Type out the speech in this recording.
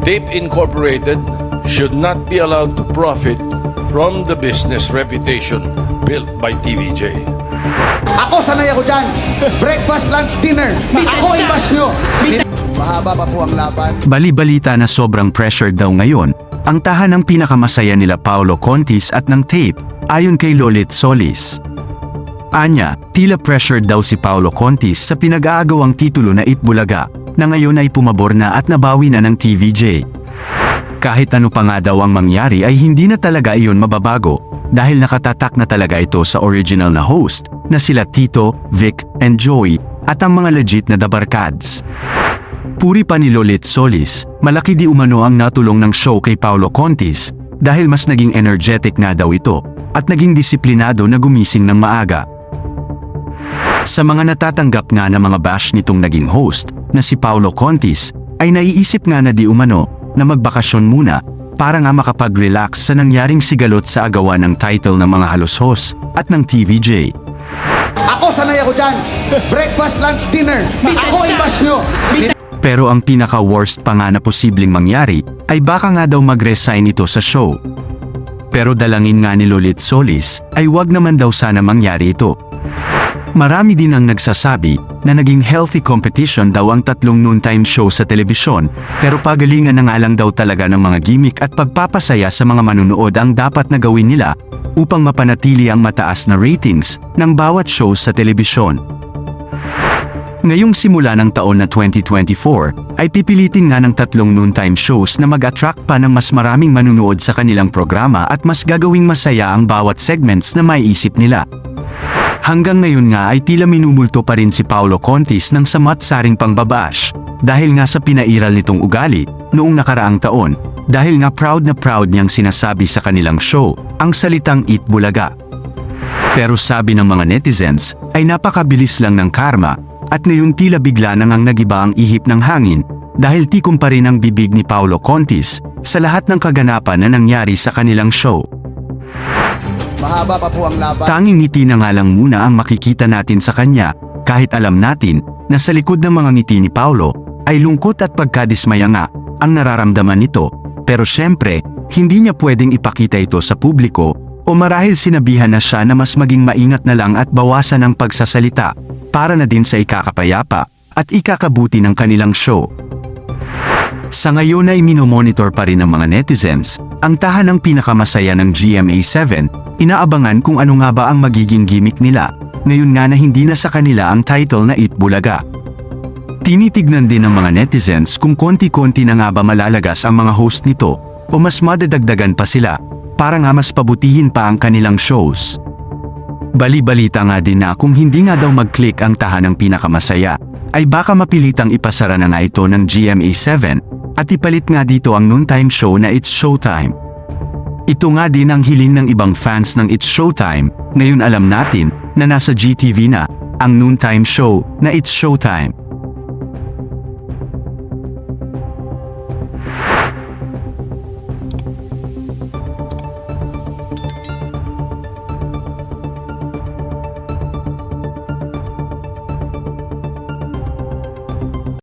Tape Incorporated should not be allowed to profit from the business reputation built by TVJ. Ako sanay ako dyan. Breakfast, lunch, dinner. Ako ang boss nyo. Mahaba pa po ang laban. Bali-balita na sobrang pressured daw ngayon ang tahanang pinakamasaya nila Paolo Contis at ng Tape ayon kay Lolit Solis. Anya, tila pressured daw si Paolo Contis sa pinag-aagawang titulo na Itbulaga na ngayon ay pumabor na at nabawi na ng TVJ. Kahit ano pa nga daw ang mangyari ay hindi na talaga iyon mababago dahil nakatatak na talaga ito sa original na host na sila Tito, Vic, and Joey at ang mga legit na dabarkads. Puri pa ni Lolit Solis, malaki di umano ang natulong ng show kay Paolo Contis dahil mas naging energetic nga daw ito at naging disiplinado na gumising ng maaga. Sa mga natatanggap nga na mga bash nitong naging host na si Paolo Contis ay naiisip nga na di umano na magbakasyon muna para nga makapag-relax sa nangyaring sigalot sa agawan ng title ng mga halushos at ng TVJ. Ako sanay ako dyan. Breakfast, lunch, dinner. Ako ang boss nyo. Pero ang pinaka-worst pa nga na posibleng mangyari ay baka nga daw mag-resign ito sa show. Pero dalangin nga ni Lolit Solis ay wag naman daw sana mangyari ito. Marami din ang nagsasabi na naging healthy competition daw ang tatlong noontime show sa telebisyon, pero pagalingan na nga lang daw talaga ng mga gimmick at pagpapasaya sa mga manunood ang dapat na gawin nila upang mapanatili ang mataas na ratings ng bawat show sa telebisyon. Ngayong simula ng taon na 2024, ay pipilitin nga ng tatlong noontime shows na mag-attract pa ng mas maraming manunood sa kanilang programa at mas gagawing masaya ang bawat segments na maiisip nila. Hanggang ngayon nga ay tila minumulto pa rin si Paolo Contis ng samat-saring pangbabash dahil nga sa pinairal nitong ugali noong nakaraang taon dahil nga proud na proud niyang sinasabi sa kanilang show ang salitang Itbulaga. Pero sabi ng mga netizens ay napakabilis lang ng karma at ngayon tila bigla nang ang nagiba ang ihip ng hangin dahil tikom pa rin ang bibig ni Paolo Contis sa lahat ng kaganapan na nangyari sa kanilang show. Mahaba pa po ang laban. Tanging ngiti na nga lang muna ang makikita natin sa kanya kahit alam natin na sa likod ng mga ngiti ni Paolo ay lungkot at pagkadismaya nga ang nararamdaman nito, pero syempre hindi niya pwedeng ipakita ito sa publiko o marahil sinabihan na siya na mas maging maingat na lang at bawasan ang pagsasalita para na din sa ikakapayapa at ikakabuti ng kanilang show. Sa ngayon ay minomonitor pa rin ng mga netizens ang tahanang pinakamasaya ng GMA7, inaabangan kung ano nga ba ang magiging gimmick nila, ngayon nga na hindi na sa kanila ang title na Itbulaga. Tinitignan din ng mga netizens kung konti-konti na nga ba malalagas ang mga host nito o mas madadagdagan pa sila para nga mas pabutihin pa ang kanilang shows. Bali-balita nga din na kung hindi nga daw mag-click ang tahanang pinakamasaya, ay baka mapilitang ipasara na nga ito ng GMA7 at ipalit nga dito ang noontime show na It's Showtime. Ito nga din ang hiling ng ibang fans ng It's Showtime, ngayon alam natin na nasa GTV na ang noontime show na It's Showtime.